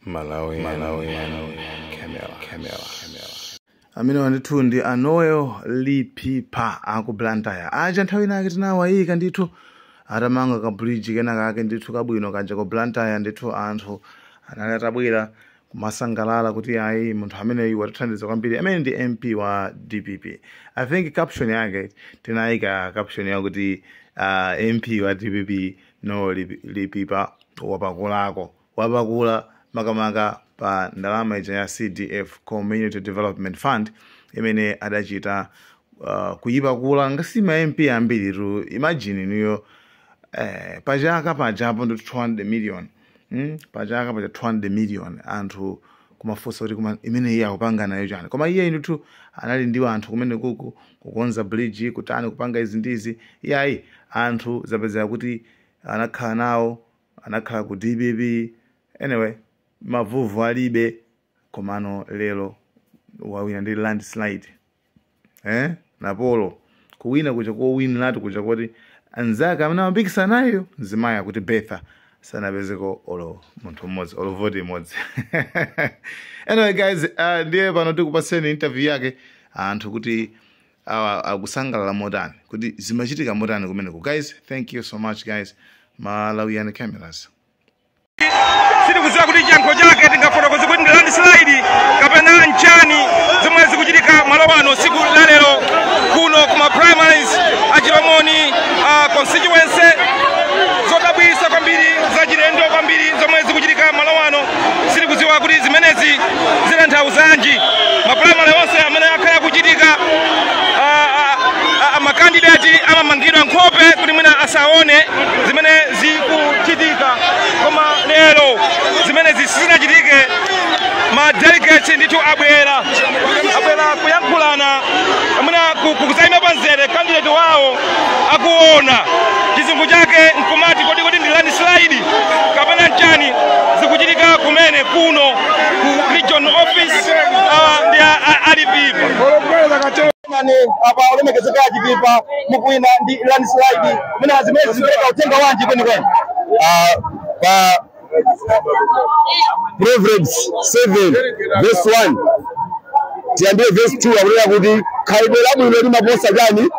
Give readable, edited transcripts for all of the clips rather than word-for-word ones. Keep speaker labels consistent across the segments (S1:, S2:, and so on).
S1: Malawi Camera. Amene wanditu anoyo lipipa akublantaya aja nthawi inake tinawayika ndithu atamanga ka bridge kenaka ake ndithu kabwino kaja ko blantaya ndithu anthu anali atabwera kumasangalala kuti ayi munthu amene watithandiza kwambiri amene ndi MP wa DPP. I think caption yake tinayika caption yakuti MP wa DPP no lipipa wapakula makamaka pa ndalama ija ya CDF Community Development Fund imene adachita kuyipakula ngasima MP ambiri tu imagine niyo pachaka pajapo ndi 200 million pachaka paja 200 million anthu kumafunsa kuti kuma imene iye akupanga nayo chani koma iye ndithu anali ndi anthu kumene kukonza bridge kutani kupanga izi ndizi iyayi anthu zapezera kuti anakhala nawo anakhala ku DPP anyway mavuvu alibe komano lero wawina ndi landslide napolo kuwina kuja win lati kuja kuti anzaka amene amapikisa nayo nzimaya kuti Betha sanapezeko olo munthu mmodzi olo vote imodzi. Anyway guys, ndiye pano tikupaseni interview yake anthu kuti akusangalala motani kuti zimachitika motani kumeneko. Guys, thank you so much guys. Malawian Cameras.
S2: Siri kuziwa kuti chankho chake tingafotokoze kuti ndi landslide kapena nchani zomwe zikuchitika malo ano siku la lero kuno kuma primaries achilomoni constituency zodabwisa kwambiri zachilendo kwambiri zomwe zikuchitika malo ano. Siri kuziwa kuti zimenezi zina nthauzanji ma primary onse amene akhala kuchitika makandidati amamangidwa nkhope kuti mwina asaone zimene zikuchitika koma lero zimene zisinachitike ma delegates ndithu abwera kuyankhulana amene kuzayima panzere candidate wawo akuona chizungu chake nkumati kodi ndi landslide kapena nchani zikuchitika kumene kuno ku region office ndi alipipa
S3: apa olemekezeka achipipa mukuina ndi landslide mene zimene zipereka utenga wanji kwenikweni pa Proverbs 7 verse 1 tiyambie verse 2 akulera kuti khalidwe labwino limaposa chani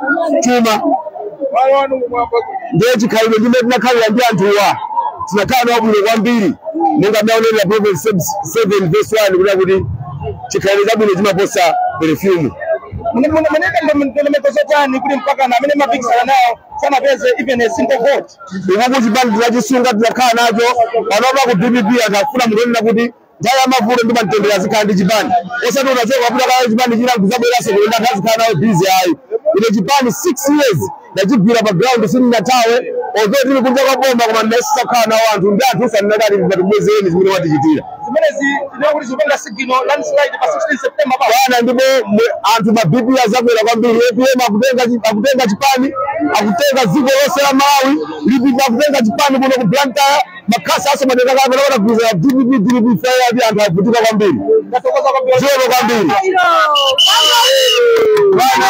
S3: chuma ndiye chikhalidwe chimene tinakhalira ndi anthuwa tinakhala nabwino kwambiri monga mnaonera Proverbs 7 verse 1 kulera kuti chikhalidwe chabwino chimaposa perfume.
S4: Maneka ndomekoza chani kuli mpaka na amene mapikisana nawo sanapeze even a single vote.
S3: Ikuti bandi lachisunga tinakhala nacho panopa ku DPP akafuna mukuonera kuti nthawi yamavuto ndi mtendere azikhala ndi chipani osati unachoka kapita kale chipani china kuzabweranso kulenda azikhala nawo busy ayi ine chipani 6 years ndachigwira pa ground sininathawe although tili kunja kwa bomba koma ndasakhala nawo anthu ndi anthu usanadali patibwezeni zimene watichitira
S4: zimenezi ndikuti zipanga sigino landslide pa 16 September
S3: bwana ndipo anthu ma BP azakwera kwambiri APM akutenga chipani akutenga dziko lonse la Malawi lipipa akutenga chipani kuno ku Blantyre makasa aso madeka kabe naona kuza DPP fire anthu avutika kwambiri
S4: ndatokoza kwambiri
S3: zero kwambiri bwana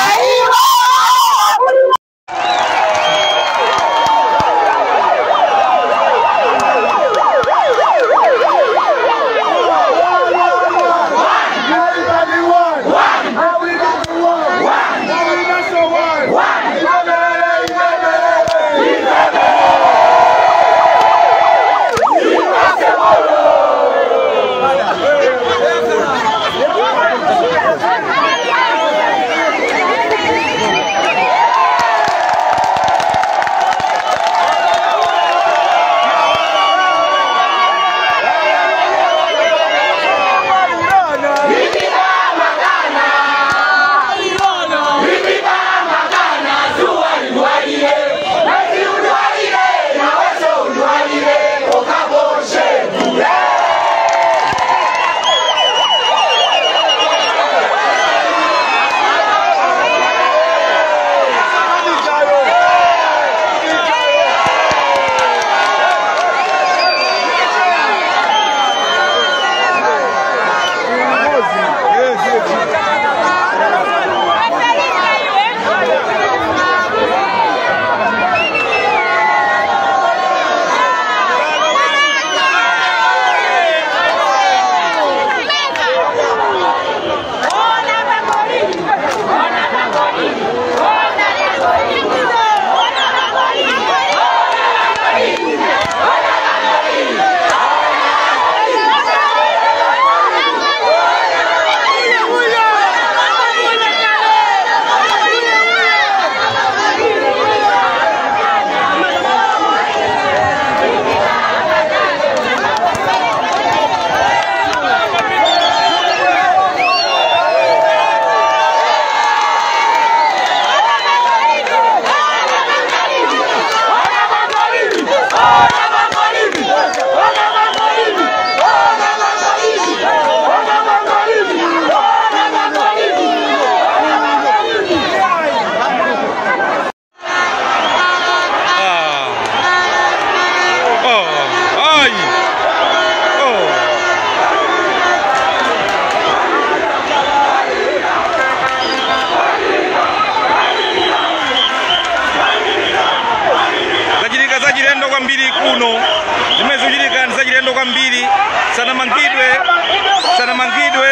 S2: sanamangidwe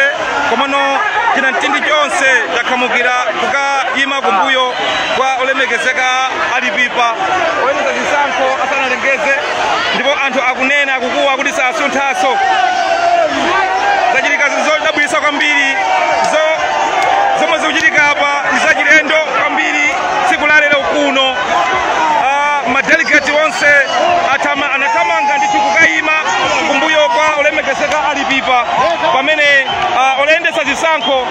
S2: komano china ntindi chonse takhamukira kukayima kumbuyo kwa olemekezeka alipipa oyendetsa zisankho asanalengeze ndipo anthu akunena akukuwa kuti sasunthaso zachitika zodabwitsa kwambiri zomwe zikuchitika apa zachilendo kwambiri tsiku la lero kuno. Madelegate onse anathamanga ndithu kukayima kumbuyo kwa olemekezeka alipipa pamene oyendetsa zisankho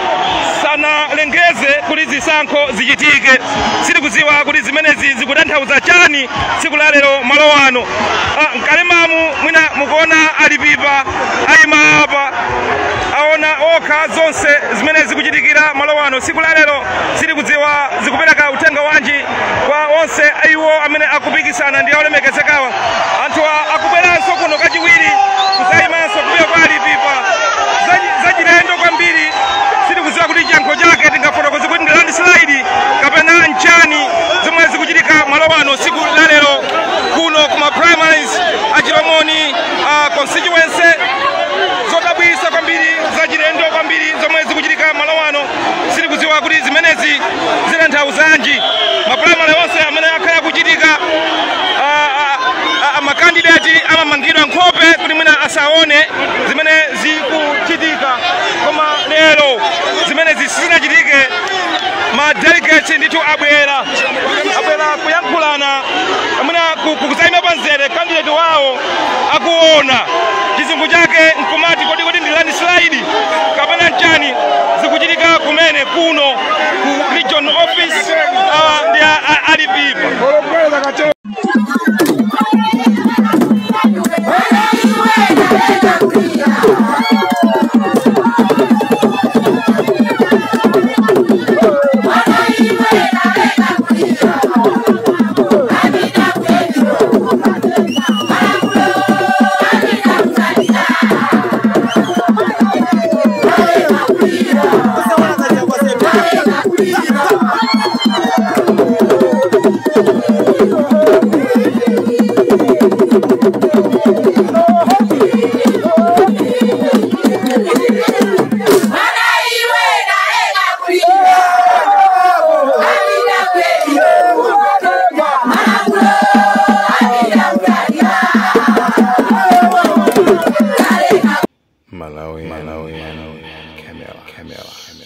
S2: sanalengeze kuti zisankho zichitike. Sitikudziwa kuti zimenezi zikutanthauza chani tsiku la lero malo ano. Mkalemamu mwina mukuona alipipa ayima apa aona okha zonse zimene zikuchitikira malo ano tsiku la lero. Sitikudziwa zikupereka uthenga wanji kwa onse iwo amene akupikisana ndi olemekezekawa. Anthuwa akubweranso kuno kachiwiri kuzayimanso kumbuyo kwa alipipa zachilendo kwambiri. Sitikudziwa kuti chiyankho chake tingafotokoze kuti ndi landslide kapena nchani zomwe zikuchitika malo ano tsiku la lero kuno kuma primaries achilomoni constituency. Zodabwitsa kwambiri zachilendo kwambiri zomwe zikuchitika malo ano. Sitikudziwa kuti zimenezi zitanthauzanji. Maprimary onse amene akhala kuchitika makandidati amamangidwa nkhope kuti mwina asaone zimene zikuchitika, koma lero zimenezi sizinachitike. Madelegate ndithu abwera kuyankhulana amene kuzayima panzere kandidati wawo akuona chizungu chake nkumati kodi ndi landslide kapena nchani zikuchitika kumene kuno ku region office ndi alipipa. Malawi, Camera.